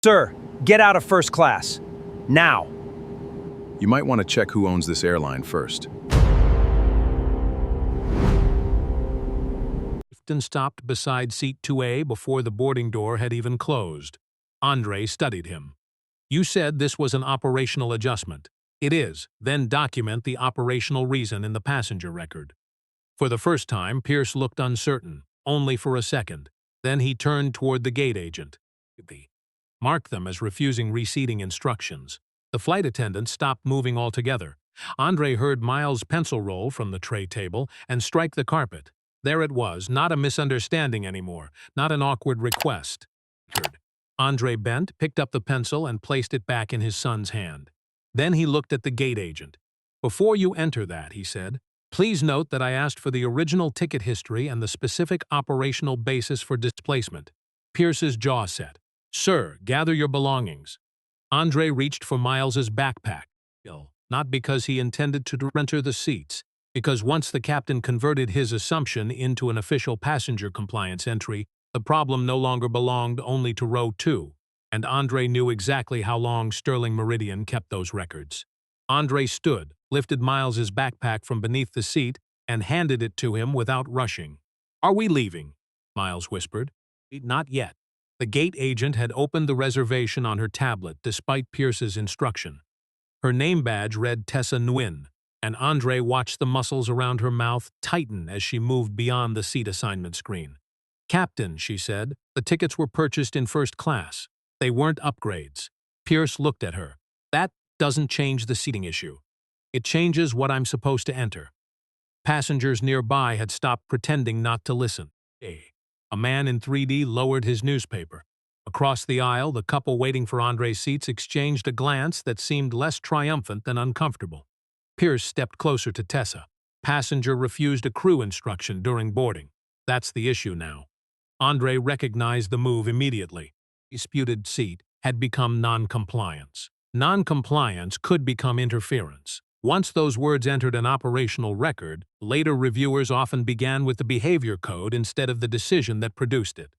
Sir, get out of first class. Now. You might want to check who owns this airline first. Clifton stopped beside seat 2A before the boarding door had even closed. Andre studied him. You said this was an operational adjustment. It is. Then document the operational reason in the passenger record. For the first time, Pierce looked uncertain, only for a second. Then he turned toward the gate agent. Mark them as refusing reseating instructions. The flight attendant stopped moving altogether. Andre heard Miles' pencil roll from the tray table and strike the carpet. There it was, not a misunderstanding anymore, not an awkward request. Andre bent, picked up the pencil, and placed it back in his son's hand. Then he looked at the gate agent. "Before you enter that," he said, "please note that I asked for the original ticket history and the specific operational basis for displacement." Pierce's jaw set. "Sir, gather your belongings." Andre reached for Miles's backpack. Not because he intended to enter the seats, because once the captain converted his assumption into an official passenger compliance entry, the problem no longer belonged only to row 2, and Andre knew exactly how long Sterling Meridian kept those records. Andre stood, lifted Miles's backpack from beneath the seat, and handed it to him without rushing. "Are we leaving?" Miles whispered. "Not yet." The gate agent had opened the reservation on her tablet despite Pierce's instruction. Her name badge read Tessa Nguyen, and Andre watched the muscles around her mouth tighten as she moved beyond the seat assignment screen. "Captain," she said, "the tickets were purchased in first class. They weren't upgrades." Pierce looked at her. "That doesn't change the seating issue. It changes what I'm supposed to enter." Passengers nearby had stopped pretending not to listen. A man in 3D lowered his newspaper. Across the aisle, the couple waiting for Andre's seats exchanged a glance that seemed less triumphant than uncomfortable. Pierce stepped closer to Tessa. "Passenger refused a crew instruction during boarding. That's the issue now." Andre recognized the move immediately. Disputed seat had become non-compliance. Non-compliance could become interference. Once those words entered an operational record, later reviewers often began with the behavior code instead of the decision that produced it.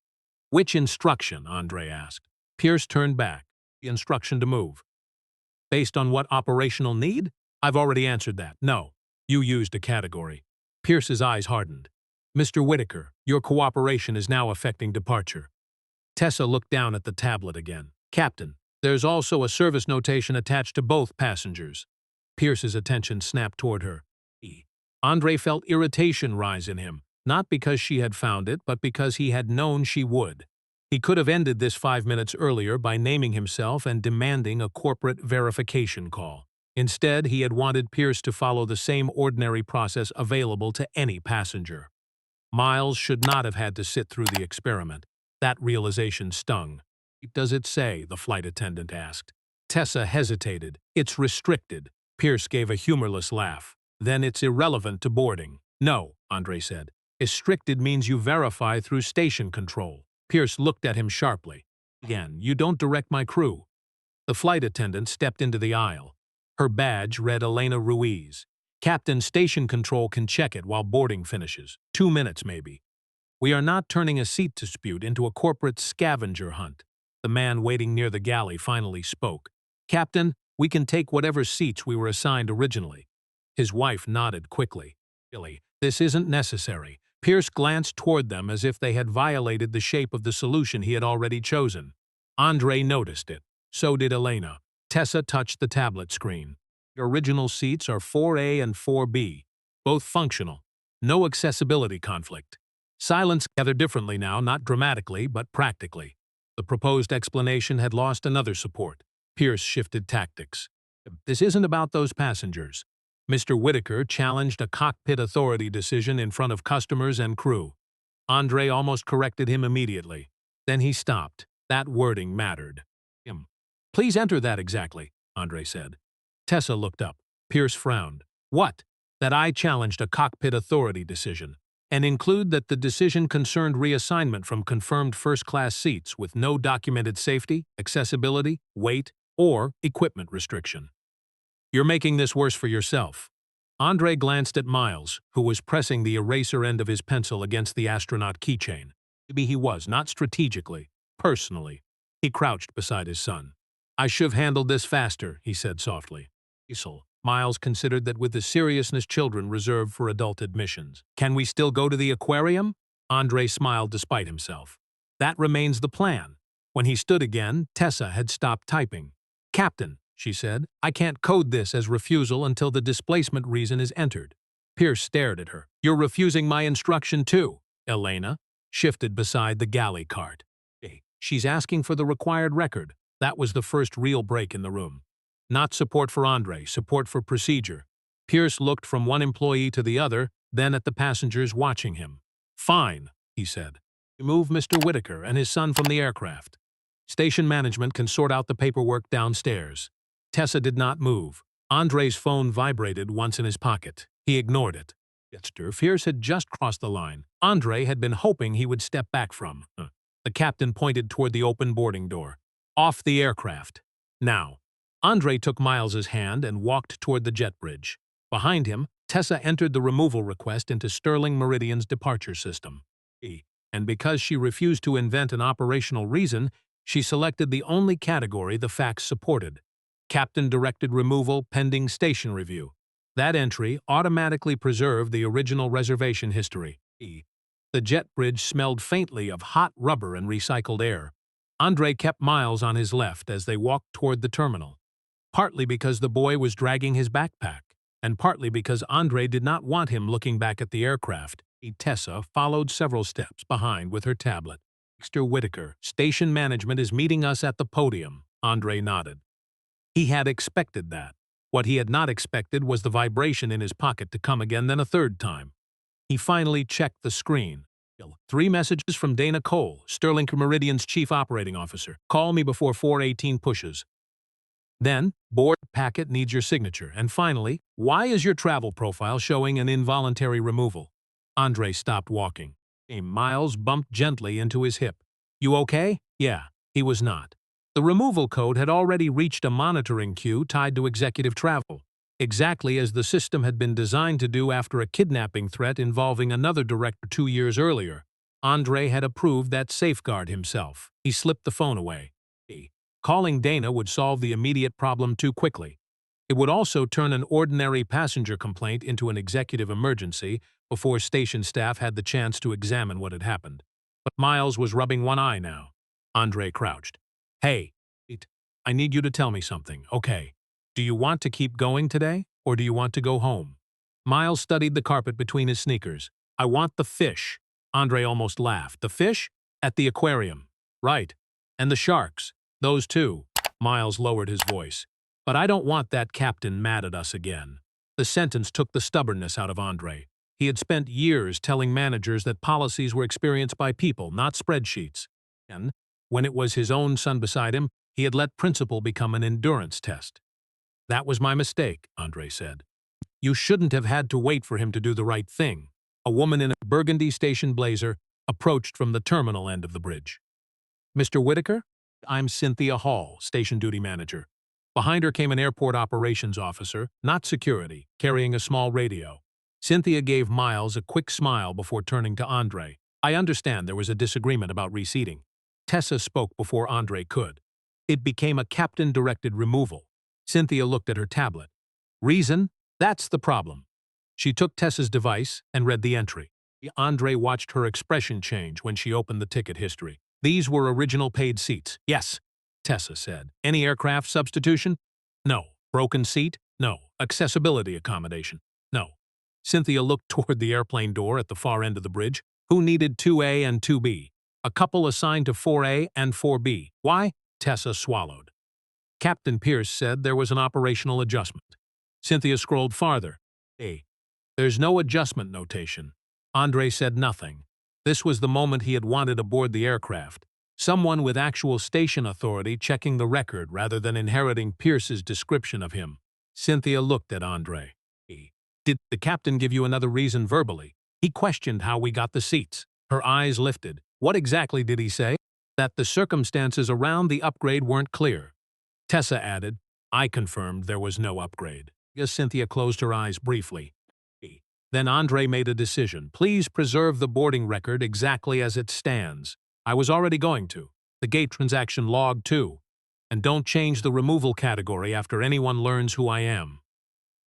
"Which instruction?" Andre asked. Pierce turned back. "The instruction to move." "Based on what operational need?" "I've already answered that. No. You used a category." Pierce's eyes hardened. "Mr. Whitaker, your cooperation is now affecting departure." Tessa looked down at the tablet again. "Captain, there's also a service notation attached to both passengers." Pierce's attention snapped toward her. Andre felt irritation rise in him, not because she had found it, but because he had known she would. He could have ended this 5 minutes earlier by naming himself and demanding a corporate verification call. Instead, he had wanted Pierce to follow the same ordinary process available to any passenger. Miles should not have had to sit through the experiment. That realization stung. "Does it say?" the flight attendant asked. Tessa hesitated. "It's restricted." Pierce gave a humorless laugh. "Then it's irrelevant to boarding." "No," Andre said. "Restricted means you verify through station control." Pierce looked at him sharply. "Again, you don't direct my crew." The flight attendant stepped into the aisle. Her badge read Elena Ruiz. "Captain, station control can check it while boarding finishes. 2 minutes, maybe." "We are not turning a seat dispute into a corporate scavenger hunt." The man waiting near the galley finally spoke. "Captain, we can take whatever seats we were assigned originally." His wife nodded quickly. "Really, this isn't necessary." Pierce glanced toward them as if they had violated the shape of the solution he had already chosen. Andre noticed it. So did Elena. Tessa touched the tablet screen. "The original seats are 4A and 4B, both functional. No accessibility conflict." Silence gathered differently now, not dramatically, but practically. The proposed explanation had lost another support. Pierce shifted tactics. "This isn't about those passengers." Mr. Whitaker challenged a cockpit authority decision in front of customers and crew. Andre almost corrected him immediately. Then he stopped. That wording mattered. "Please enter that exactly," Andre said. Tessa looked up. Pierce frowned. "What?" "That I challenged a cockpit authority decision, and include that the decision concerned reassignment from confirmed first-class seats with no documented safety, accessibility, weight, or equipment restriction." "You're making this worse for yourself." Andre glanced at Miles, who was pressing the eraser end of his pencil against the astronaut keychain. Maybe he was, not strategically, personally. He crouched beside his son. I should have handled this faster, he said softly. Cecil. Miles considered that with the seriousness children reserved for adult admissions. Can we still go to the aquarium? Andre smiled despite himself. That remains the plan. When he stood again, Tessa had stopped typing. Captain, she said, I can't code this as refusal until the displacement reason is entered. Pierce stared at her. You're refusing my instruction too. Elena shifted beside the galley cart. She's asking for the required record. That was the first real break in the room. Not support for Andre, support for procedure. Pierce looked from one employee to the other, then at the passengers watching him. Fine, he said. Remove Mr. Whitaker and his son from the aircraft. Station management can sort out the paperwork downstairs. Tessa did not move. Andre's phone vibrated once in his pocket. He ignored it. Mr. Pierce had just crossed the line. Andre had been hoping he would step back from. The captain pointed toward the open boarding door. Off the aircraft. Now. Andre took Miles's hand and walked toward the jet bridge. Behind him, Tessa entered the removal request into Sterling Meridian's departure system. And because she refused to invent an operational reason, she selected the only category the facts supported. Captain directed removal pending station review. That entry automatically preserved the original reservation history. The jet bridge smelled faintly of hot rubber and recycled air. Andre kept Miles on his left as they walked toward the terminal. Partly because the boy was dragging his backpack, and partly because Andre did not want him looking back at the aircraft. Tessa followed several steps behind with her tablet. Mr. Whitaker, station management is meeting us at the podium, Andre nodded. He had expected that. What he had not expected was the vibration in his pocket to come again then a third time. He finally checked the screen. 3 messages from Dana Cole, Sterling Meridian's chief operating officer. Call me before 4:18 pushes. Then, board packet needs your signature. And finally, why is your travel profile showing an involuntary removal? Andre stopped walking. Miles bumped gently into his hip. You okay? Yeah, he was not. The removal code had already reached a monitoring queue tied to executive travel, exactly as the system had been designed to do after a kidnapping threat involving another director 2 years earlier. Andre had approved that safeguard himself. He slipped the phone away. Calling Dana would solve the immediate problem too quickly. It would also turn an ordinary passenger complaint into an executive emergency before station staff had the chance to examine what had happened. But Miles was rubbing one eye now. Andre crouched. Hey, I need you to tell me something, okay? Do you want to keep going today, or do you want to go home? Miles studied the carpet between his sneakers. I want the fish. Andre almost laughed. The fish? At the aquarium. Right. And the sharks. Those two. Miles lowered his voice. But I don't want that captain mad at us again. The sentence took the stubbornness out of Andre. He had spent years telling managers that policies were experienced by people, not spreadsheets. And, when it was his own son beside him, he had let principle become an endurance test. That was my mistake, Andre said. You shouldn't have had to wait for him to do the right thing. A woman in a burgundy station blazer approached from the terminal end of the bridge. Mr. Whitaker? I'm Cynthia Hall, station duty manager. Behind her came an airport operations officer, not security, carrying a small radio. Cynthia gave Miles a quick smile before turning to Andre. I understand there was a disagreement about reseating. Tessa spoke before Andre could. It became a captain-directed removal. Cynthia looked at her tablet. Reason? That's the problem. She took Tessa's device and read the entry. Andre watched her expression change when she opened the ticket history. These were original paid seats. Yes, Tessa said. Any aircraft substitution? No. Broken seat? No. Accessibility accommodation? No. Cynthia looked toward the airplane door at the far end of the bridge. Who needed 2A and 2B? A couple assigned to 4A and 4B. Why? Tessa swallowed. Captain Pierce said there was an operational adjustment. Cynthia scrolled farther. A. There's no adjustment notation. Andre said nothing. This was the moment he had wanted aboard the aircraft. Someone with actual station authority checking the record rather than inheriting Pierce's description of him. Cynthia looked at Andre. Did the captain give you another reason verbally? He questioned how we got the seats. Her eyes lifted. What exactly did he say? That the circumstances around the upgrade weren't clear. Tessa added, I confirmed there was no upgrade. Cynthia closed her eyes briefly. Then Andre made a decision. Please preserve the boarding record exactly as it stands. I was already going to. The gate transaction logged too. And don't change the removal category after anyone learns who I am.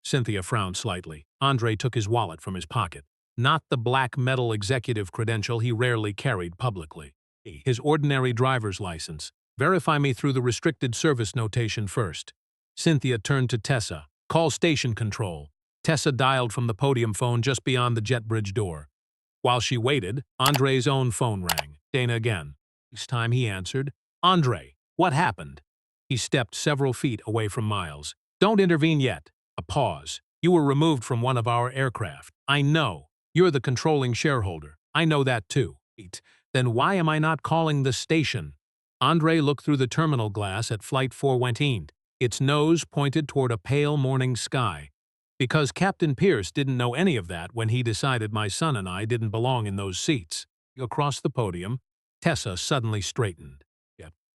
Cynthia frowned slightly. Andre took his wallet from his pocket. Not the black metal executive credential he rarely carried publicly. His ordinary driver's license. Verify me through the restricted service notation first. Cynthia turned to Tessa. Call station control. Tessa dialed from the podium phone just beyond the jet bridge door. While she waited, Andre's own phone rang. Dana again. This time he answered. Andre, what happened? He stepped several feet away from Miles. Don't intervene yet. A pause. You were removed from one of our aircraft. I know. You're the controlling shareholder. I know that too. Then why am I not calling the station? Andre looked through the terminal glass at Flight 418. Its nose pointed toward a pale morning sky. Because Captain Pierce didn't know any of that when he decided my son and I didn't belong in those seats. Across the podium, Tessa suddenly straightened.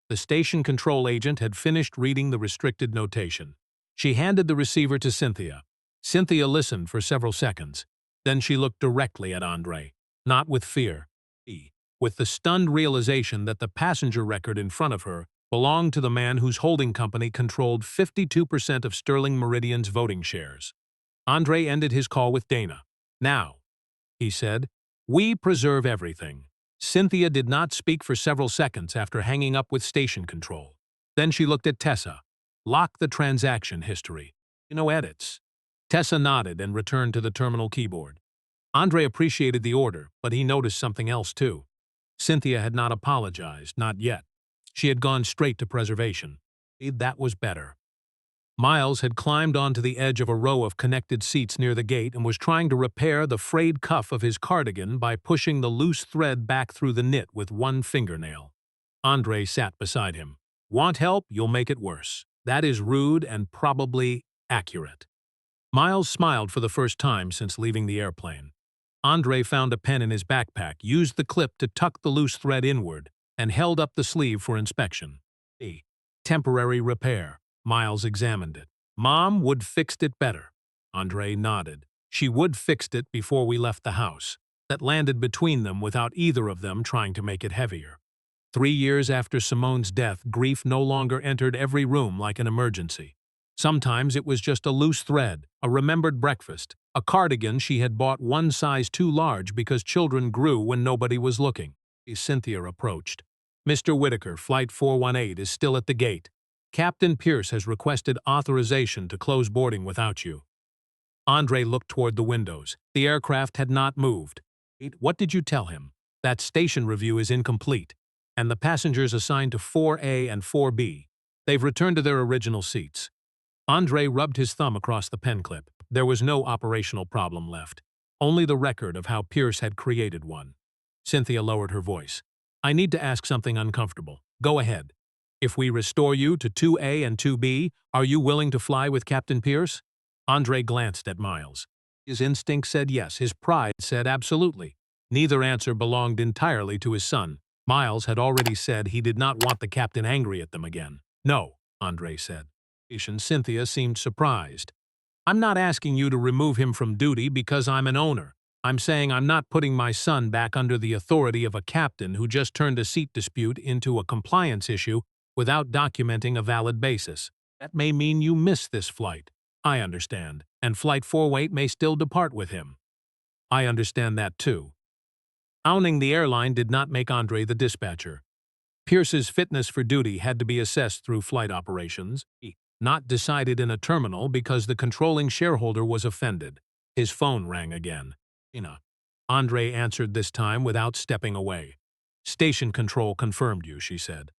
The station control agent had finished reading the restricted notation. She handed the receiver to Cynthia. Cynthia listened for several seconds. Then she looked directly at Andre, not with fear, with the stunned realization that the passenger record in front of her belonged to the man whose holding company controlled 52% of Sterling Meridian's voting shares. Andre ended his call with Dana. Now, he said, we preserve everything. Cynthia did not speak for several seconds after hanging up with station control. Then she looked at Tessa. Lock the transaction history. No edits. Tessa nodded and returned to the terminal keyboard. Andre appreciated the order, but he noticed something else too. Cynthia had not apologized, not yet. She had gone straight to preservation. That was better. Miles had climbed onto the edge of a row of connected seats near the gate and was trying to repair the frayed cuff of his cardigan by pushing the loose thread back through the knit with one fingernail. Andre sat beside him. Want help? You'll make it worse. That is rude and probably accurate. Miles smiled for the first time since leaving the airplane. Andre found a pen in his backpack, used the clip to tuck the loose thread inward, and held up the sleeve for inspection. Temporary repair. Miles examined it. Mom would fixed it better. Andre nodded. She would fixed it before we left the house. That landed between them without either of them trying to make it heavier. 3 years after Simone's death, grief no longer entered every room like an emergency. Sometimes it was just a loose thread, a remembered breakfast, a cardigan she had bought one size too large because children grew when nobody was looking. Cynthia approached. Mr. Whitaker, Flight 418 is still at the gate. Captain Pierce has requested authorization to close boarding without you. Andre looked toward the windows. The aircraft had not moved. What did you tell him? That station review is incomplete, and the passengers assigned to 4A and 4B. They've returned to their original seats. Andre rubbed his thumb across the pen clip. There was no operational problem left, only the record of how Pierce had created one. Cynthia lowered her voice. I need to ask something uncomfortable. Go ahead. If we restore you to 2A and 2B, are you willing to fly with Captain Pierce? Andre glanced at Miles. His instinct said yes, his pride said absolutely. Neither answer belonged entirely to his son. Miles had already said he did not want the captain angry at them again. No, Andre said. Cynthia seemed surprised. I'm not asking you to remove him from duty because I'm an owner. I'm saying I'm not putting my son back under the authority of a captain who just turned a seat dispute into a compliance issue without documenting a valid basis. That may mean you miss this flight. I understand, and Flight 418 may still depart with him. I understand that too. Owning the airline did not make Andre the dispatcher. Pierce's fitness for duty had to be assessed through flight operations, not decided in a terminal because the controlling shareholder was offended. His phone rang again. Andre answered this time without stepping away. Station control confirmed you, she said.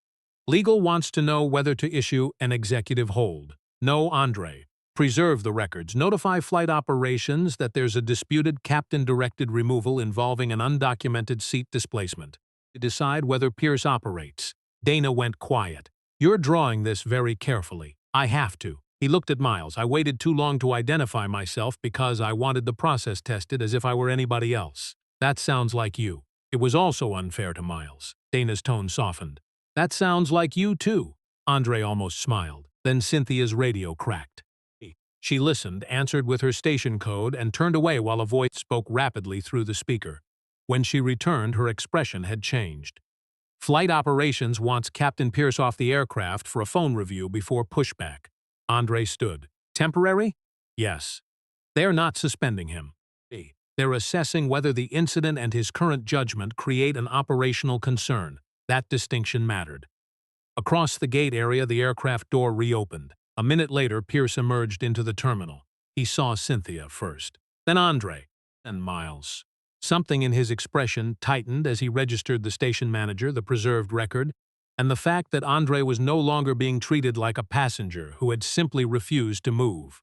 Legal wants to know whether to issue an executive hold. No, Andre. Preserve the records. Notify flight operations that there's a disputed captain-directed removal involving an undocumented seat displacement. To decide whether Pierce operates. Dana went quiet. You're drawing this very carefully. I have to. He looked at Miles. I waited too long to identify myself because I wanted the process tested as if I were anybody else. That sounds like you. It was also unfair to Miles. Dana's tone softened. That sounds like you too. Andre almost smiled. Then Cynthia's radio cracked. She listened, answered with her station code, and turned away while a voice spoke rapidly through the speaker. When she returned, her expression had changed. Flight operations wants Captain Pierce off the aircraft for a phone review before pushback. Andre stood. Temporary? Yes. They're not suspending him. B. They're assessing whether the incident and his current judgment create an operational concern. That distinction mattered. Across the gate area, the aircraft door reopened. A minute later, Pierce emerged into the terminal. He saw Cynthia first, then Andre, and Miles. Something in his expression tightened as he registered the station manager, the preserved record, and the fact that Andre was no longer being treated like a passenger who had simply refused to move.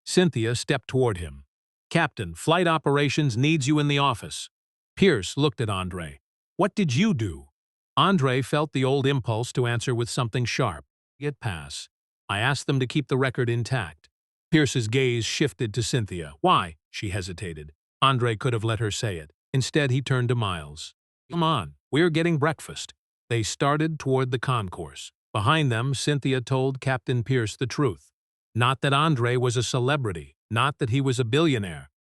Cynthia stepped toward him. Captain, flight operations needs you in the office. Pierce looked at Andre. What did you do? Andre felt the old impulse to answer with something sharp. It pass. I asked them to keep the record intact. Pierce's gaze shifted to Cynthia. Why? She hesitated. Andre could have let her say it. Instead, he turned to Miles. Come on, we're getting breakfast. They started toward the concourse. Behind them, Cynthia told Captain Pierce the truth. Not that Andre was a celebrity, not that he was a billionaire.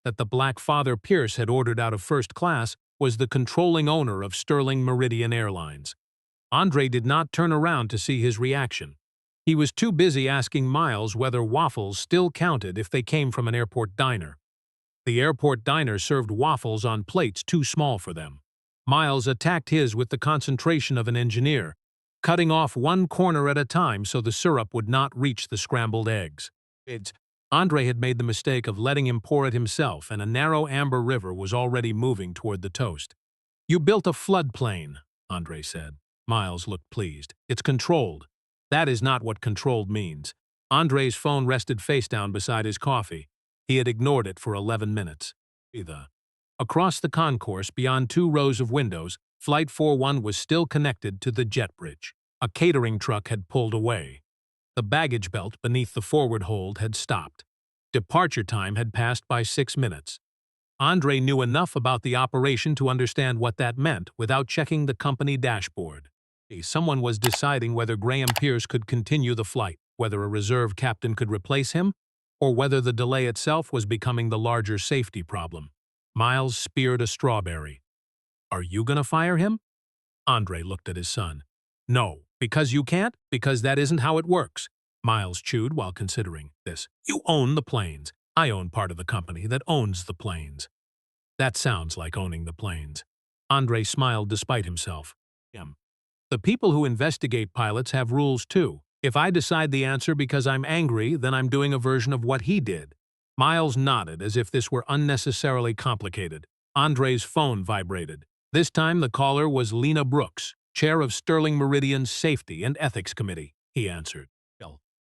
That the black father Pierce had ordered out of first class was the controlling owner of Sterling Meridian Airlines. Andre did not turn around to see his reaction. He was too busy asking Miles whether waffles still counted if they came from an airport diner. The airport diner served waffles on plates too small for them. Miles attacked his with the concentration of an engineer, cutting off one corner at a time so the syrup would not reach the scrambled eggs. Andre had made the mistake of letting him pour it himself, and a narrow amber river was already moving toward the toast. You built a floodplain, Andre said. Miles looked pleased. It's controlled. That is not what controlled means. Andre's phone rested face down beside his coffee. He had ignored it for 11 minutes. Across the concourse, beyond 2 rows of windows, Flight 41 was still connected to the jet bridge. A catering truck had pulled away. The baggage belt beneath the forward hold had stopped. Departure time had passed by 6 minutes. Andre knew enough about the operation to understand what that meant without checking the company dashboard. Someone was deciding whether Graham Pierce could continue the flight, whether a reserve captain could replace him, or whether the delay itself was becoming the larger safety problem. Miles speared a strawberry. Are you gonna fire him? Andre looked at his son. No. Because you can't? Because that isn't how it works. Miles chewed while considering this. You own the planes. I own part of the company that owns the planes. That sounds like owning the planes. Andre smiled despite himself. The people who investigate pilots have rules too. If I decide the answer because I'm angry, then I'm doing a version of what he did. Miles nodded as if this were unnecessarily complicated. Andre's phone vibrated. This time the caller was Lena Brooks, chair of Sterling Meridian's Safety and Ethics Committee, he answered.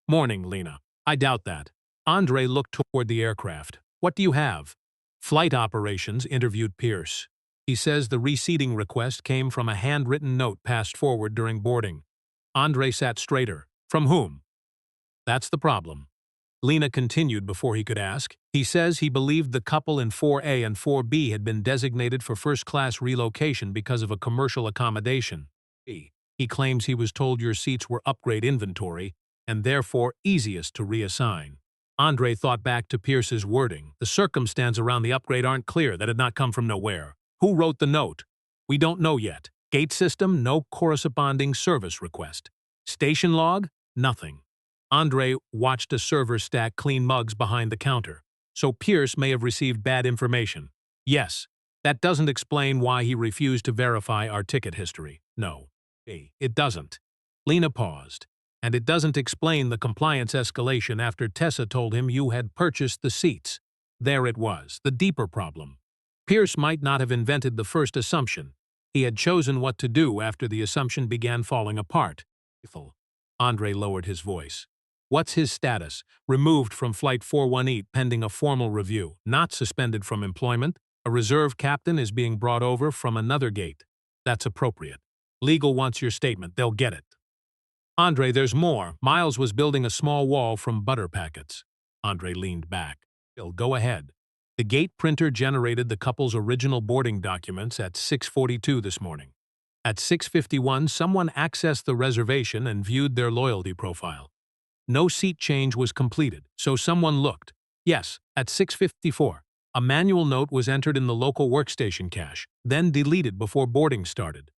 Morning, Lena. I doubt that. Andre looked toward the aircraft. What do you have? Flight operations interviewed Pierce. He says the reseating request came from a handwritten note passed forward during boarding. Andre sat straighter. From whom? That's the problem. Lena continued before he could ask. He says he believed the couple in 4A and 4B had been designated for first-class relocation because of a commercial accommodation. He claims he was told your seats were upgrade inventory and therefore easiest to reassign. Andre thought back to Pierce's wording. The circumstances around the upgrade aren't clear. That had not come from nowhere. Who wrote the note? We don't know yet. Gate system, no corresponding service request. Station log? Nothing. Andre watched a server stack clean mugs behind the counter. So Pierce may have received bad information. Yes. That doesn't explain why he refused to verify our ticket history. No. It doesn't. Lena paused. And it doesn't explain the compliance escalation after Tessa told him you had purchased the seats. There it was, the deeper problem. Pierce might not have invented the first assumption. He had chosen what to do after the assumption began falling apart. Andre lowered his voice. What's his status? Removed from Flight 418 pending a formal review, not suspended from employment. A reserve captain is being brought over from another gate. That's appropriate. Legal wants your statement. They'll get it. Andre, there's more. Miles was building a small wall from butter packets. Andre leaned back. Go ahead. The gate printer generated the couple's original boarding documents at 6:42 this morning. At 6:51, someone accessed the reservation and viewed their loyalty profile. No seat change was completed, so someone looked. Yes, at 6:54. A manual note was entered in the local workstation cache, then deleted before boarding started.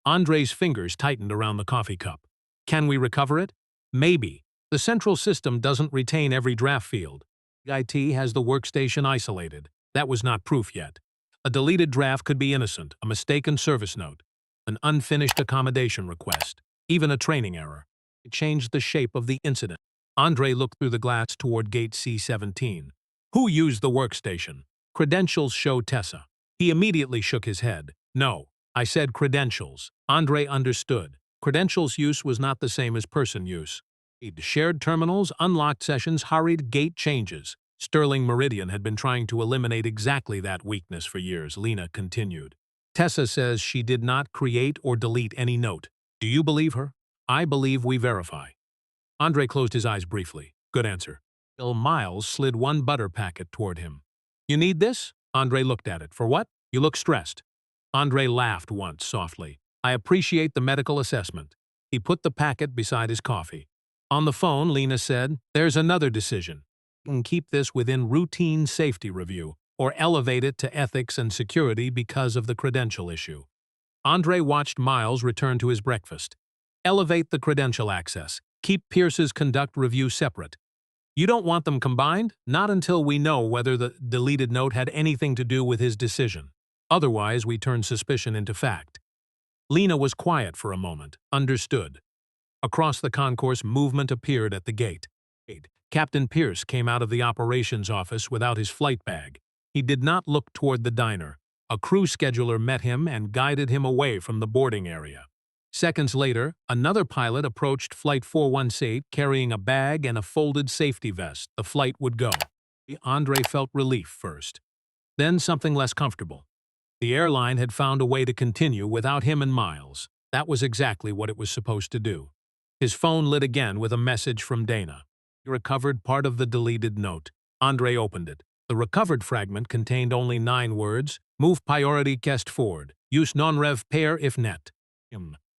Andre's fingers tightened around the coffee cup. Can we recover it? Maybe. The central system doesn't retain every draft field. IT has the workstation isolated. That was not proof yet. A deleted draft could be innocent, a mistaken service note, an unfinished accommodation request, even a training error. It changed the shape of the incident. Andre looked through the glass toward gate C-17. Who used the workstation? Credentials show Tessa. He immediately shook his head. No, I said credentials. Andre understood. Credentials use was not the same as person use. Shared terminals, unlocked sessions, hurried gate changes. Sterling Meridian had been trying to eliminate exactly that weakness for years, Lena continued. Tessa says she did not create or delete any note. Do you believe her? I believe we verify. Andre closed his eyes briefly. Good answer. Bill Miles slid one butter packet toward him. You need this? Andre looked at it. For what? You look stressed. Andre laughed once softly. I appreciate the medical assessment. He put the packet beside his coffee. On the phone, Lena said, there's another decision. You can keep this within routine safety review, or elevate it to ethics and security because of the credential issue. Andre watched Miles return to his breakfast. Elevate the credential access. Keep Pierce's conduct review separate. You don't want them combined? Not until we know whether the deleted note had anything to do with his decision. Otherwise, we turn suspicion into fact. Lena was quiet for a moment, understood. Across the concourse, movement appeared at the gate. Captain Pierce came out of the operations office without his flight bag. He did not look toward the diner. A crew scheduler met him and guided him away from the boarding area. Seconds later, another pilot approached Flight 418 carrying a bag and a folded safety vest. The flight would go. Andre felt relief first, then something less comfortable. The airline had found a way to continue without him and Miles. That was exactly what it was supposed to do. His phone lit again with a message from Dana. He recovered part of the deleted note. Andre opened it. The recovered fragment contained only 9 words. Move priority guest forward. Use non-rev pair if net.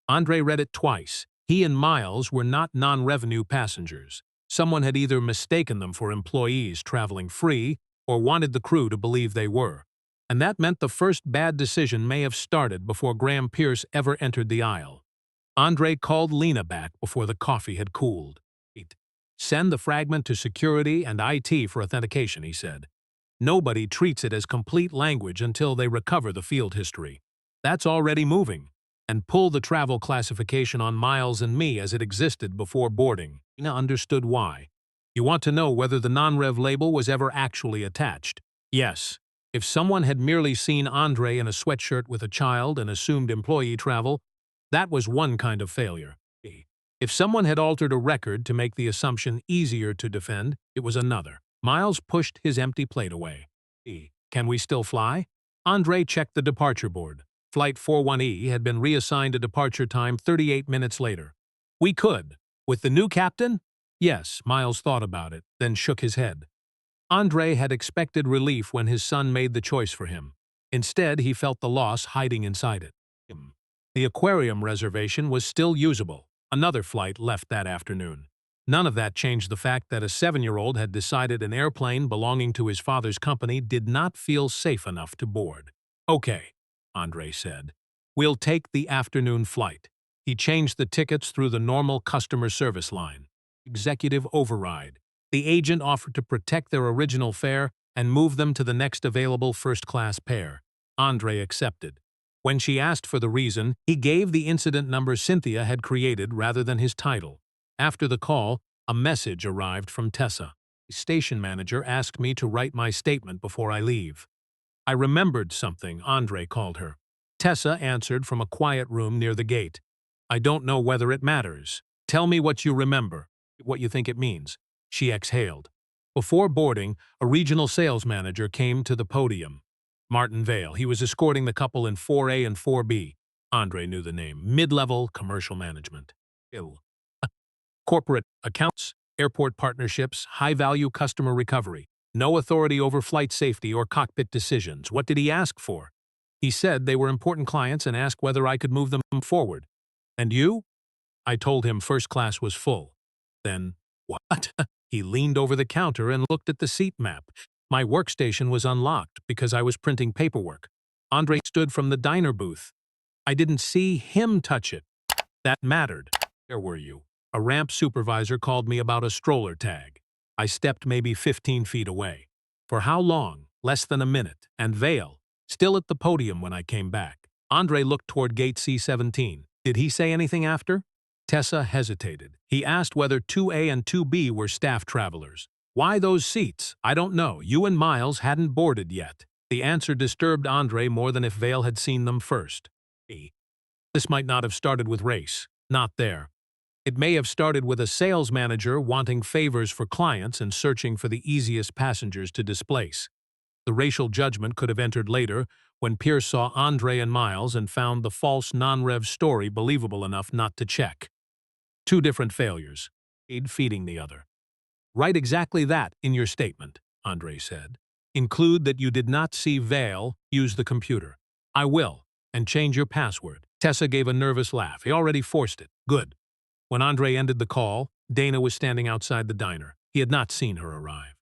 Andre read it twice. He and Miles were not non-revenue passengers. Someone had either mistaken them for employees traveling free or wanted the crew to believe they were. And that meant the first bad decision may have started before Graham Pierce ever entered the aisle. Andre called Lena back before the coffee had cooled. Send the fragment to security and IT for authentication, he said. Nobody treats it as complete language until they recover the field history. That's already moving. And pull the travel classification on Miles and me as it existed before boarding. Lena understood why. You want to know whether the non-rev label was ever actually attached? Yes. If someone had merely seen Andre in a sweatshirt with a child and assumed employee travel, that was one kind of failure. If someone had altered a record to make the assumption easier to defend, it was another. Miles pushed his empty plate away. Can we still fly? Andre checked the departure board. Flight 41E had been reassigned a departure time 38 minutes later. We could. With the new captain? Yes, Miles thought about it, then shook his head. Andre had expected relief when his son made the choice for him. Instead, he felt the loss hiding inside it. The aquarium reservation was still usable. Another flight left that afternoon. None of that changed the fact that a 7-year-old had decided an airplane belonging to his father's company did not feel safe enough to board. Okay, Andre said. We'll take the afternoon flight. He changed the tickets through the normal customer service line. Executive override. The agent offered to protect their original fare and move them to the next available first-class pair. Andre accepted. When she asked for the reason, he gave the incident number Cynthia had created rather than his title. After the call, a message arrived from Tessa. The station manager asked me to write my statement before I leave. I remembered something, Andre called her. Tessa answered from a quiet room near the gate. I don't know whether it matters. Tell me what you remember, what you think it means. She exhaled. Before boarding, a regional sales manager came to the podium. Martin Vale. He was escorting the couple in 4A and 4B. Andre knew the name. Mid-level commercial management. Corporate accounts, airport partnerships, high-value customer recovery. No authority over flight safety or cockpit decisions. What did he ask for? He said they were important clients and asked whether I could move them forward. And you? I told him first class was full. Then, what? He leaned over the counter and looked at the seat map. My workstation was unlocked because I was printing paperwork. Andre stood from the diner booth. I didn't see him touch it. That mattered. Where were you? A ramp supervisor called me about a stroller tag. I stepped maybe 15 feet away. For how long? Less than a minute. And Vale, still at the podium when I came back. Andre looked toward gate C-17. Did he say anything after? Tessa hesitated. He asked whether 2A and 2B were staff travelers. Why those seats? I don't know. You and Miles hadn't boarded yet. The answer disturbed Andre more than if Vale had seen them first. This might not have started with race. Not there. It may have started with a sales manager wanting favors for clients and searching for the easiest passengers to displace. The racial judgment could have entered later when Pierce saw Andre and Miles and found the false non-rev story believable enough not to check. Two different failures, aid feeding the other. Write exactly that in your statement, Andre said. Include that you did not see Vale use the computer. I will, and change your password. Tessa gave a nervous laugh. He already forced it. Good. When Andre ended the call, Dana was standing outside the diner. He had not seen her arrive.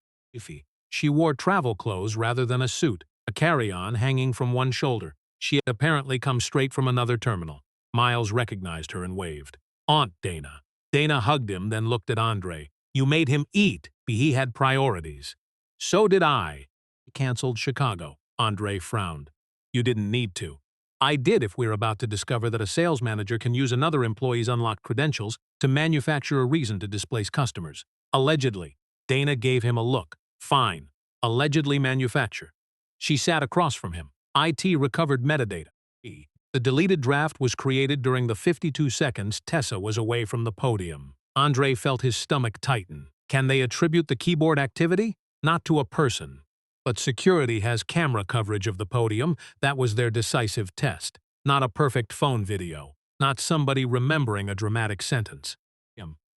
She wore travel clothes rather than a suit, a carry-on hanging from one shoulder. She had apparently come straight from another terminal. Miles recognized her and waved. Aunt Dana. Dana hugged him, then looked at Andre. You made him eat. He had priorities. So did I. Canceled Chicago. Andre frowned. You didn't need to. I did if we're about to discover that a sales manager can use another employee's unlocked credentials to manufacture a reason to displace customers. Allegedly. Dana gave him a look. Fine. Allegedly manufacture. She sat across from him. IT recovered metadata. The deleted draft was created during the 52 seconds Tessa was away from the podium. Andre felt his stomach tighten. Can they attribute the keyboard activity? Not to a person. But security has camera coverage of the podium. That was their decisive test. Not a perfect phone video. Not somebody remembering a dramatic sentence.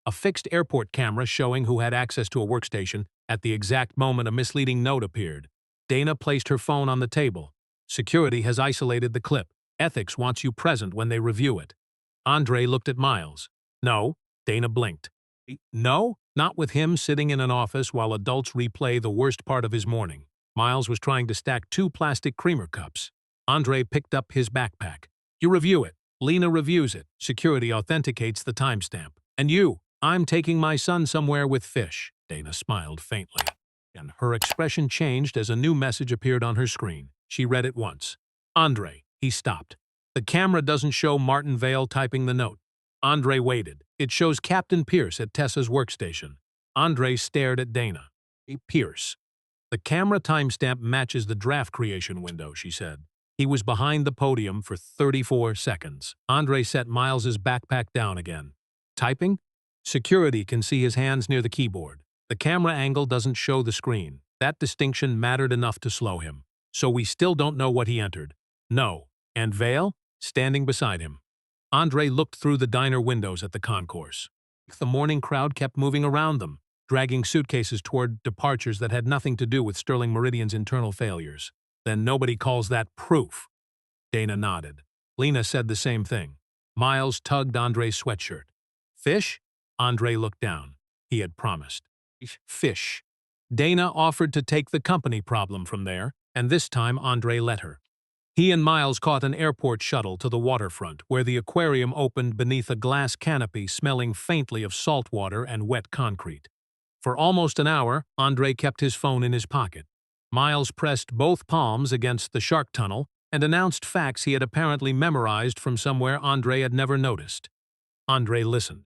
A fixed airport camera showing who had access to a workstation at the exact moment a misleading note appeared. Dana placed her phone on the table. Security has isolated the clip. Ethics wants you present when they review it. Andre looked at Miles. No. Dana blinked. No? Not with him sitting in an office while adults replay the worst part of his morning. Miles was trying to stack 2 plastic creamer cups. Andre picked up his backpack. You review it. Lena reviews it. Security authenticates the timestamp. And you, I'm taking my son somewhere with fish. Dana smiled faintly. And her expression changed as a new message appeared on her screen. She read it once. Andre, he stopped. The camera doesn't show Martin Vale typing the note. Andre waited. It shows Captain Pierce at Tessa's workstation. Andre stared at Dana. Pierce. The camera timestamp matches the draft creation window, she said. He was behind the podium for 34 seconds. Andre set Miles's backpack down again. Typing? Security can see his hands near the keyboard. The camera angle doesn't show the screen. That distinction mattered enough to slow him. So we still don't know what he entered. No. And Vale? Standing beside him. Andre looked through the diner windows at the concourse. The morning crowd kept moving around them, dragging suitcases toward departures that had nothing to do with Sterling Meridian's internal failures. Then nobody calls that proof. Dana nodded. Lena said the same thing. Miles tugged Andre's sweatshirt. Fish? Andre looked down. He had promised. Fish. Dana offered to take the company problem from there, and this time Andre let her. He and Miles caught an airport shuttle to the waterfront, where the aquarium opened beneath a glass canopy smelling faintly of salt water and wet concrete. For almost an hour, Andre kept his phone in his pocket. Miles pressed both palms against the shark tunnel and announced facts he had apparently memorized from somewhere Andre had never noticed. Andre listened.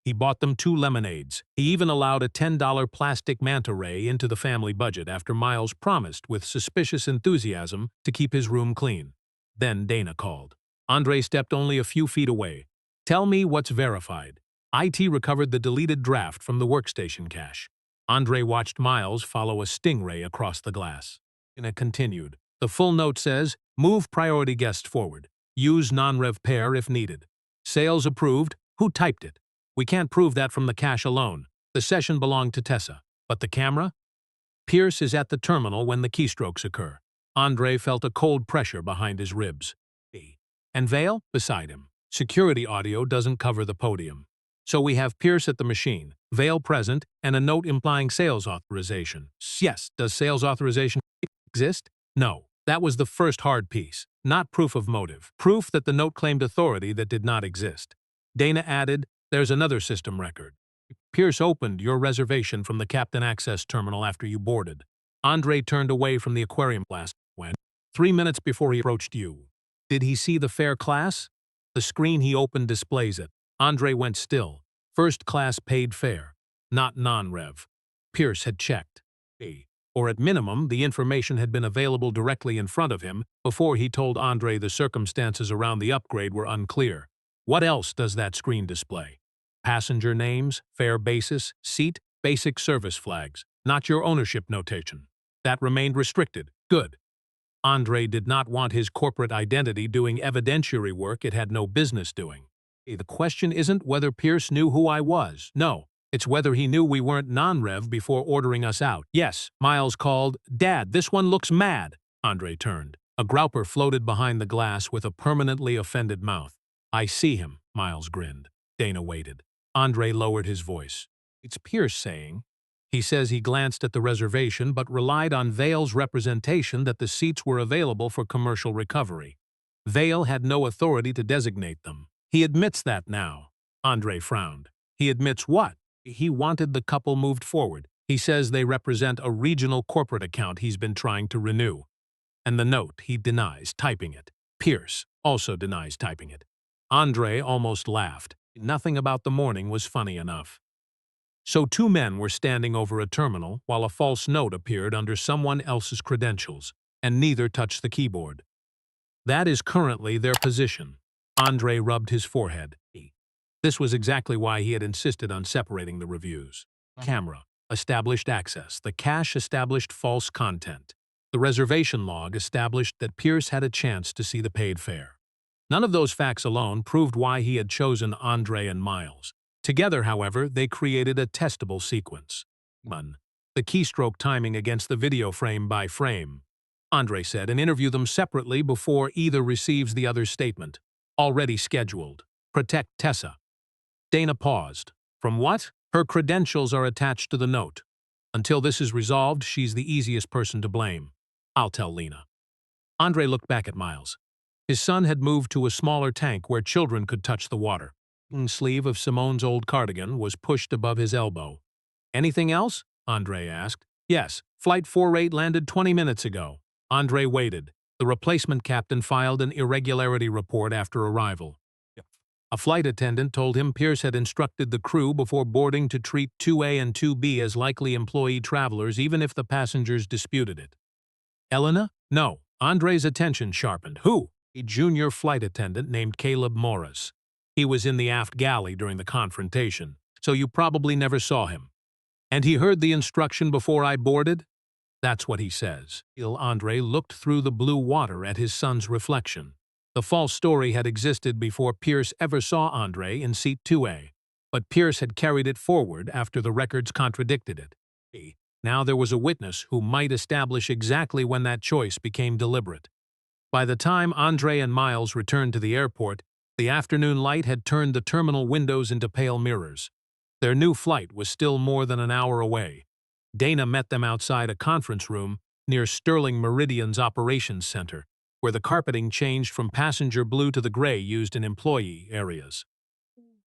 He bought them 2 lemonades. He even allowed a $10 plastic manta ray into the family budget after Miles promised with suspicious enthusiasm to keep his room clean. Then Dana called. Andre stepped only a few feet away. Tell me what's verified. IT recovered the deleted draft from the workstation cache. Andre watched Miles follow a stingray across the glass. Dana continued. The full note says, move priority guest forward. Use non-rev pair if needed. Sales approved. Who typed it? We can't prove that from the cache alone. The session belonged to Tessa. But the camera? Pierce is at the terminal when the keystrokes occur. Andre felt a cold pressure behind his ribs. And Vale? Beside him. Security audio doesn't cover the podium. So we have Pierce at the machine, Vale present, and a note implying sales authorization. Yes, does sales authorization exist? No. That was the first hard piece, not proof of motive, proof that the note claimed authority that did not exist. Dana added, "There's another system record. Pierce opened your reservation from the captain access terminal after you boarded. Andre turned away from the aquarium glass when 3 minutes before he approached you. Did he see the fare class? The screen he opened displays it. Andre went still. First class paid fare, not non-rev. Pierce had checked. Or at minimum, the information had been available directly in front of him before he told Andre the circumstances around the upgrade were unclear. What else does that screen display? Passenger names, fare basis, seat, basic service flags, not your ownership notation. That remained restricted. Good. Andre did not want his corporate identity doing evidentiary work it had no business doing. The question isn't whether Pierce knew who I was. No. It's whether he knew we weren't non-rev before ordering us out. Yes, Miles called, "Dad, this one looks mad." Andre turned. A grouper floated behind the glass with a permanently offended mouth. "I see him," Miles grinned. Dana waited. Andre lowered his voice. "It's Pierce saying." He says he glanced at the reservation but relied on Vale's representation that the seats were available for commercial recovery. Vale had no authority to designate them. He admits that now. Andre frowned. He admits what? He wanted the couple moved forward. He says they represent a regional corporate account he's been trying to renew. And the note, he denies typing it. Pierce also denies typing it. Andre almost laughed. Nothing about the morning was funny enough. So 2 men were standing over a terminal while a false note appeared under someone else's credentials, and neither touched the keyboard. That is currently their position. Andre rubbed his forehead. This was exactly why he had insisted on separating the reviews. Camera established access. The cache established false content. The reservation log established that Pierce had a chance to see the paid fare. None of those facts alone proved why he had chosen Andre and Miles. Together, however, they created a testable sequence. 1. The keystroke timing against the video frame by frame. Andre said, and interview them separately before either receives the other's statement. Already scheduled. Protect Tessa. Dana paused. From what? Her credentials are attached to the note. Until this is resolved, she's the easiest person to blame. I'll tell Lena. Andre looked back at Miles. His son had moved to a smaller tank where children could touch the water. The sleeve of Simone's old cardigan was pushed above his elbow. Anything else? Andre asked. Yes, Flight 48 landed 20 minutes ago. Andre waited. The replacement captain filed an irregularity report after arrival. A flight attendant told him Pierce had instructed the crew before boarding to treat 2A and 2B as likely employee travelers even if the passengers disputed it. Elena? No. Andre's attention sharpened. Who? A junior flight attendant named Caleb Morris. He was in the aft galley during the confrontation, so you probably never saw him. And he heard the instruction before I boarded? That's what he says. Andre looked through the blue water at his son's reflection. The false story had existed before Pierce ever saw Andre in seat 2A, but Pierce had carried it forward after the records contradicted it. Now there was a witness who might establish exactly when that choice became deliberate. By the time Andre and Miles returned to the airport, the afternoon light had turned the terminal windows into pale mirrors. Their new flight was still more than an hour away. Dana met them outside a conference room near Sterling Meridian's operations center, where the carpeting changed from passenger blue to the gray used in employee areas.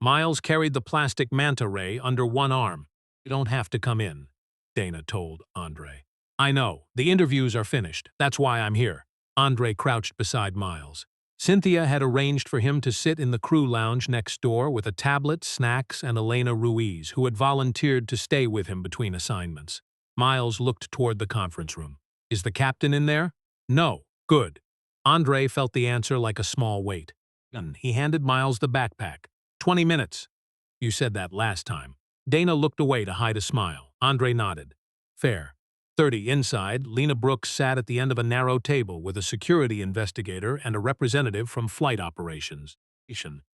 Miles carried the plastic manta ray under one arm. You don't have to come in, Dana told Andre. I know. The interviews are finished. That's why I'm here. Andre crouched beside Miles. Cynthia had arranged for him to sit in the crew lounge next door with a tablet, snacks, and Elena Ruiz, who had volunteered to stay with him between assignments. Miles looked toward the conference room. Is the captain in there? No. Good. Andre felt the answer like a small weight. He handed Miles the backpack. 20 minutes. You said that last time. Dana looked away to hide a smile. Andre nodded. Fair. 30 inside, Lena Brooks sat at the end of a narrow table with a security investigator and a representative from flight operations.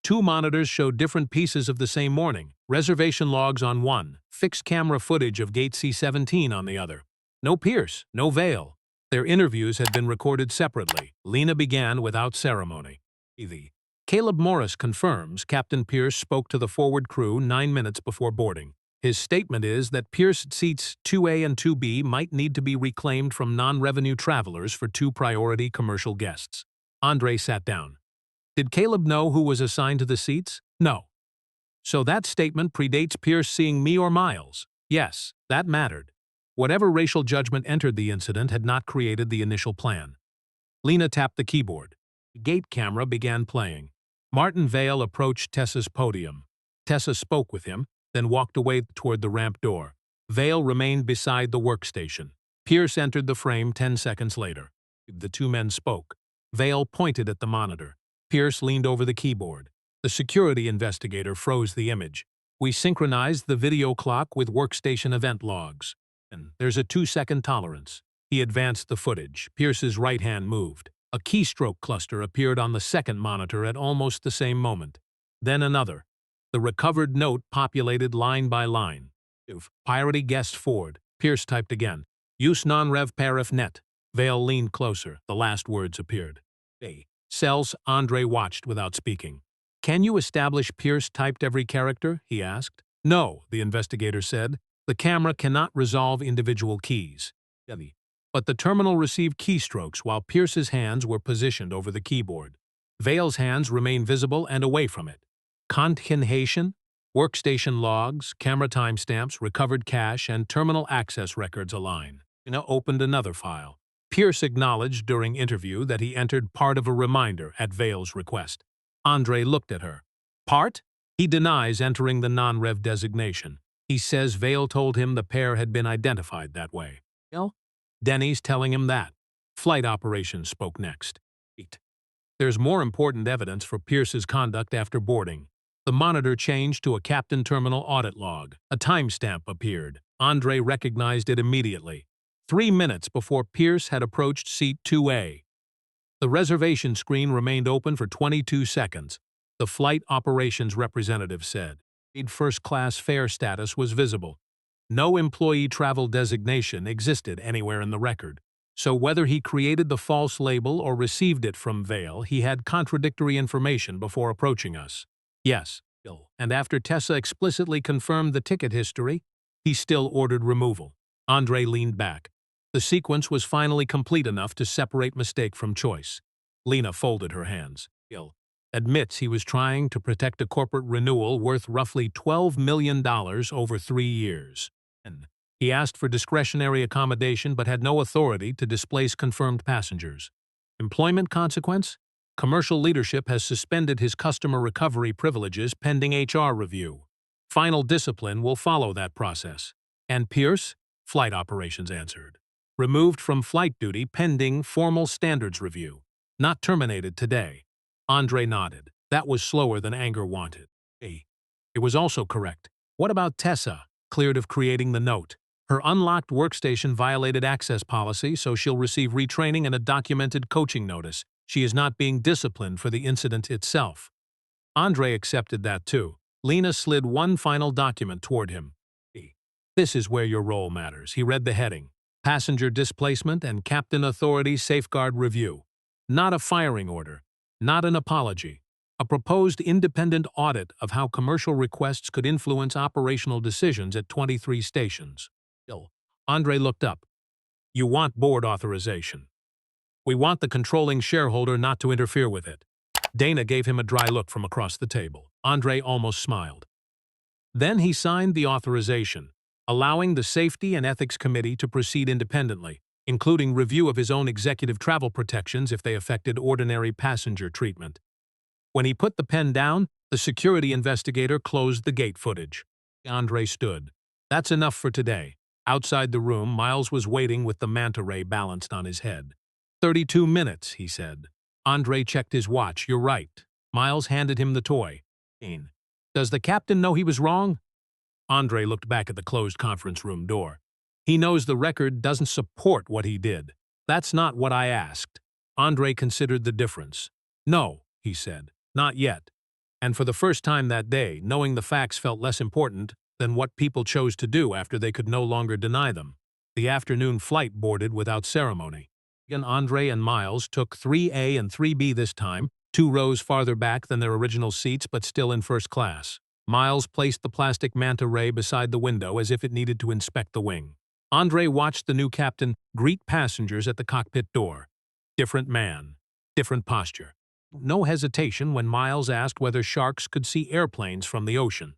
2 monitors showed different pieces of the same morning. Reservation logs on one, fixed camera footage of Gate C-17 on the other. No Pierce, no Vale. Their interviews had been recorded separately. Lena began without ceremony. Caleb Morris confirms Captain Pierce spoke to the forward crew 9 minutes before boarding. His statement is that Pierce seats 2A and 2B might need to be reclaimed from non-revenue travelers for 2 priority commercial guests. Andre sat down. Did Caleb know who was assigned to the seats? No. So that statement predates Pierce seeing me or Miles. Yes, that mattered. Whatever racial judgment entered the incident had not created the initial plan. Lena tapped the keyboard. The gate camera began playing. Martin Vale approached Tessa's podium. Tessa spoke with him, then walked away toward the ramp door. Vale remained beside the workstation. Pierce entered the frame 10 seconds later. The 2 men spoke. Vale pointed at the monitor. Pierce leaned over the keyboard. The security investigator froze the image. We synchronized the video clock with workstation event logs. And there's a 2-second tolerance. He advanced the footage. Pierce's right hand moved. A keystroke cluster appeared on the second monitor at almost the same moment. Then another. The recovered note populated line by line. Priority guest Ford. Pierce typed again. Use non-rev parif net. Vale leaned closer. The last words appeared. A. Cells. Andre watched without speaking. Can you establish Pierce typed every character? He asked. No, the investigator said. The camera cannot resolve individual keys. But the terminal received keystrokes while Pierce's hands were positioned over the keyboard. Vale's hands remain visible and away from it. Concatenation, workstation logs, camera timestamps, recovered cache, and terminal access records align. Lena opened another file. Pierce acknowledged during interview that he entered part of a reminder at Vale's request. Andre looked at her. Part? He denies entering the non-rev designation. He says Vale told him the pair had been identified that way. Denny's telling him that. Flight operations spoke next. There's more important evidence for Pierce's conduct after boarding. The monitor changed to a captain terminal audit log. A timestamp appeared. Andre recognized it immediately. 3 minutes before Pierce had approached seat 2A. The reservation screen remained open for 22 seconds. The flight operations representative said. First-class fare status was visible. No employee travel designation existed anywhere in the record. So whether he created the false label or received it from Vale, he had contradictory information before approaching us. Yes, and after Tessa explicitly confirmed the ticket history, he still ordered removal. Andre leaned back. The sequence was finally complete enough to separate mistake from choice. Lena folded her hands. Admits he was trying to protect a corporate renewal worth roughly $12 million over 3 years. And he asked for discretionary accommodation but had no authority to displace confirmed passengers. Employment consequence? Commercial leadership has suspended his customer recovery privileges pending HR review. Final discipline will follow that process. And Pierce? Flight operations answered. Removed from flight duty pending formal standards review. Not terminated today. Andre nodded. That was slower than anger wanted. It was also correct. What about Tessa? Cleared of creating the note. Her unlocked workstation violated access policy, so she'll receive retraining and a documented coaching notice. She is not being disciplined for the incident itself. Andre accepted that too. Lena slid one final document toward him. This is where your role matters. He read the heading. Passenger displacement and captain authority safeguard review. Not a firing order. Not an apology. A proposed independent audit of how commercial requests could influence operational decisions at 23 stations. Andre looked up. You want board authorization. We want the controlling shareholder not to interfere with it. Dana gave him a dry look from across the table. Andre almost smiled. Then he signed the authorization, allowing the Safety and Ethics Committee to proceed independently, including review of his own executive travel protections if they affected ordinary passenger treatment. When he put the pen down, the security investigator closed the gate footage. Andre stood. That's enough for today. Outside the room, Miles was waiting with the manta ray balanced on his head. 32 minutes, he said. Andre checked his watch. You're right. Miles handed him the toy. Does the captain know he was wrong? Andre looked back at the closed conference room door. He knows the record doesn't support what he did. That's not what I asked. Andre considered the difference. No, he said, not yet. And for the first time that day, knowing the facts felt less important than what people chose to do after they could no longer deny them. The afternoon flight boarded without ceremony. Andre and Miles took 3A and 3B this time, 2 rows farther back than their original seats but still in first class. Miles placed the plastic manta ray beside the window as if it needed to inspect the wing. Andre watched the new captain greet passengers at the cockpit door. Different man, different posture. No hesitation when Miles asked whether sharks could see airplanes from the ocean.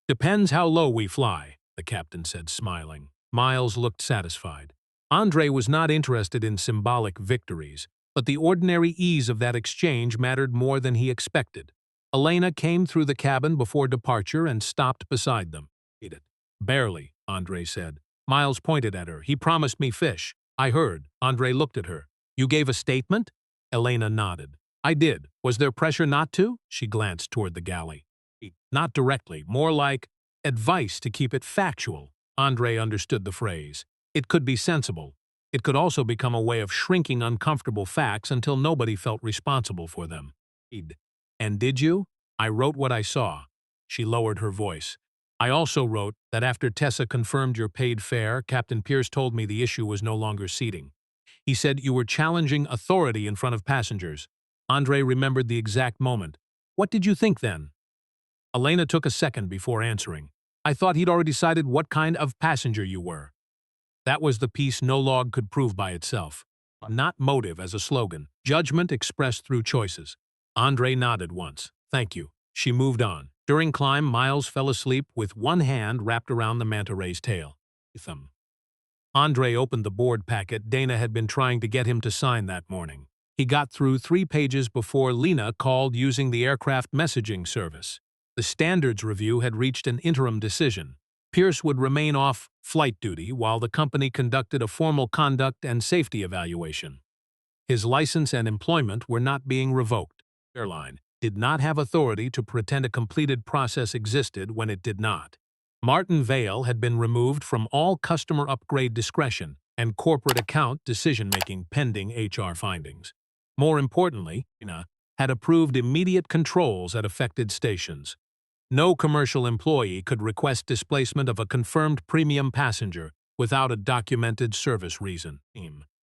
"Depends how low we fly," the captain said, smiling. Miles looked satisfied. Andre was not interested in symbolic victories, but the ordinary ease of that exchange mattered more than he expected. Elena came through the cabin before departure and stopped beside them. "Eat it." "Barely," Andre said. Miles pointed at her. "He promised me fish." "I heard." Andre looked at her. "You gave a statement?" Elena nodded. "I did. Was there pressure not to?" She glanced toward the galley. "Not directly, more like advice to keep it factual." Andre understood the phrase. It could be sensible. It could also become a way of shrinking uncomfortable facts until nobody felt responsible for them. "And did you?" "I wrote what I saw." She lowered her voice. "I also wrote that after Tessa confirmed your paid fare, Captain Pierce told me the issue was no longer seating. He said you were challenging authority in front of passengers." Andre remembered the exact moment. "What did you think then?" Elena took a second before answering. "I thought he'd already decided what kind of passenger you were." That was the piece no log could prove by itself. Not motive as a slogan, judgment expressed through choices. Andre nodded once. "Thank you." She moved on. During climb, Miles fell asleep with one hand wrapped around the manta ray's tail. Andre opened the board packet Dana had been trying to get him to sign that morning. He got through 3 pages before Lena called using the aircraft messaging service. The standards review had reached an interim decision. Pierce would remain off flight duty while the company conducted a formal conduct and safety evaluation. His license and employment were not being revoked. Airline did not have authority to pretend a completed process existed when it did not. Martin Vale had been removed from all customer upgrade discretion and corporate account decision-making pending HR findings. More importantly, Dana had approved immediate controls at affected stations. No commercial employee could request displacement of a confirmed premium passenger without a documented service reason.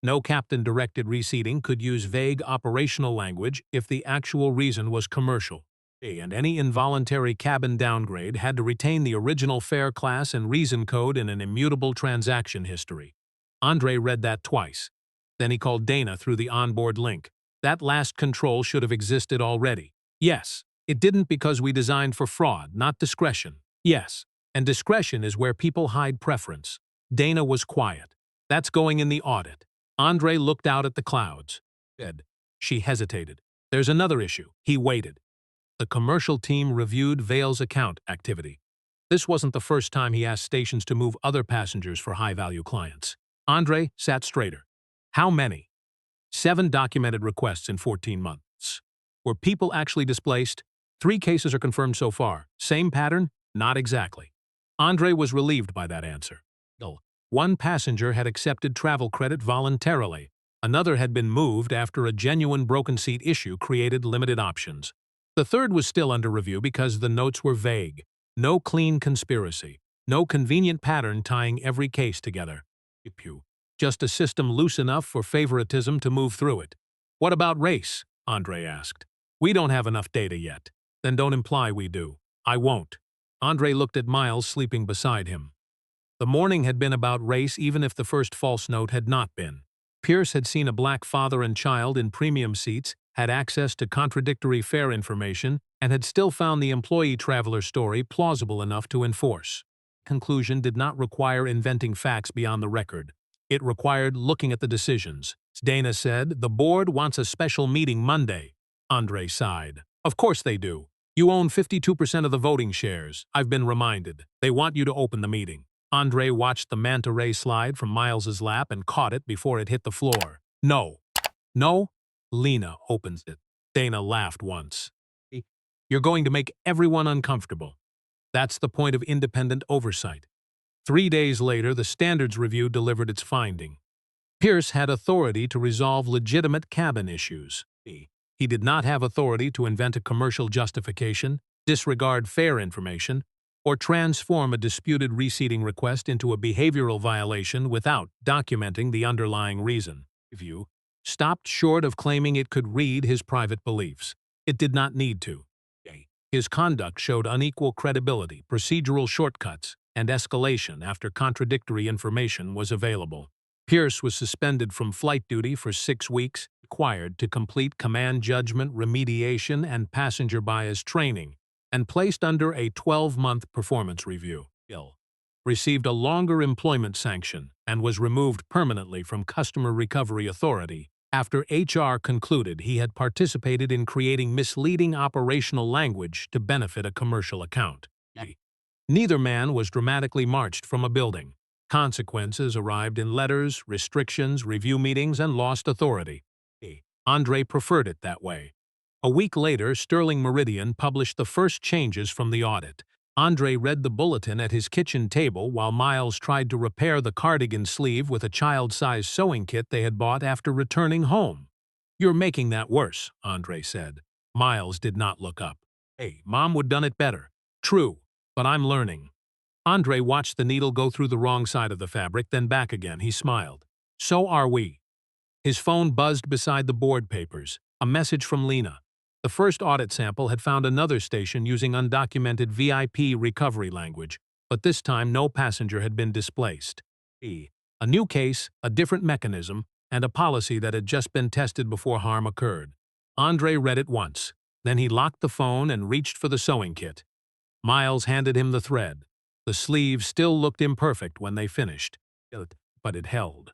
No captain-directed reseating could use vague operational language if the actual reason was commercial. And any involuntary cabin downgrade had to retain the original fare class and reason code in an immutable transaction history. Andre read that twice. Then he called Dana through the onboard link. That last control should have existed already. Yes. It didn't because we designed for fraud, not discretion. Yes. And discretion is where people hide preference. Dana was quiet. That's going in the audit. Andre looked out at the clouds. She hesitated. There's another issue. He waited. The commercial team reviewed Vale's account activity. This wasn't the first time he asked stations to move other passengers for high-value clients. Andre sat straighter. How many? 7 documented requests in 14 months. Were people actually displaced? 3 cases are confirmed so far. Same pattern? Not exactly. Andre was relieved by that answer. 1 passenger had accepted travel credit voluntarily. Another had been moved after a genuine broken seat issue created limited options. The third was still under review because the notes were vague. No clean conspiracy. No convenient pattern tying every case together. Just a system loose enough for favoritism to move through it. What about race? Andre asked. We don't have enough data yet. Then don't imply we do. I won't. Andre looked at Miles sleeping beside him. The morning had been about race even if the first false note had not been. Pierce had seen a black father and child in premium seats, had access to contradictory fare information, and had still found the employee traveler story plausible enough to enforce. Conclusion did not require inventing facts beyond the record. It required looking at the decisions. Dana said, "The board wants a special meeting Monday." Andre sighed. "Of course they do. You own 52% of the voting shares. I've been reminded. They want you to open the meeting." Andre watched the manta ray slide from Miles's lap and caught it before it hit the floor. "No." "No?" Lena opens it. Dana laughed once. "You're going to make everyone uncomfortable. That's the point of independent oversight." 3 days later, the standards review delivered its finding. Pierce had authority to resolve legitimate cabin issues. He did not have authority to invent a commercial justification, disregard fare information, or transform a disputed reseating request into a behavioral violation without documenting the underlying reason. Review stopped short of claiming it could read his private beliefs. It did not need to. His conduct showed unequal credibility, procedural shortcuts, and escalation after contradictory information was available. Pierce was suspended from flight duty for 6 weeks, required to complete command judgment, remediation, and passenger bias training, and placed under a 12-month performance review. Received a longer employment sanction and was removed permanently from Customer Recovery Authority after HR concluded he had participated in creating misleading operational language to benefit a commercial account. Neither man was dramatically marched from a building. Consequences arrived in letters, restrictions, review meetings, and lost authority. Andre preferred it that way. A week later, Sterling Meridian published the first changes from the audit. Andre read the bulletin at his kitchen table while Miles tried to repair the cardigan sleeve with a child-sized sewing kit they had bought after returning home. "You're making that worse," Andre said. Miles did not look up. "Hey, Mom would done it better." "True, but I'm learning." Andre watched the needle go through the wrong side of the fabric, then back again. He smiled. "So are we." His phone buzzed beside the board papers. A message from Lena. The first audit sample had found another station using undocumented VIP recovery language, but this time no passenger had been displaced. A new case, a different mechanism, and a policy that had just been tested before harm occurred. Andre read it once. Then he locked the phone and reached for the sewing kit. Miles handed him the thread. The sleeve still looked imperfect when they finished, but it held.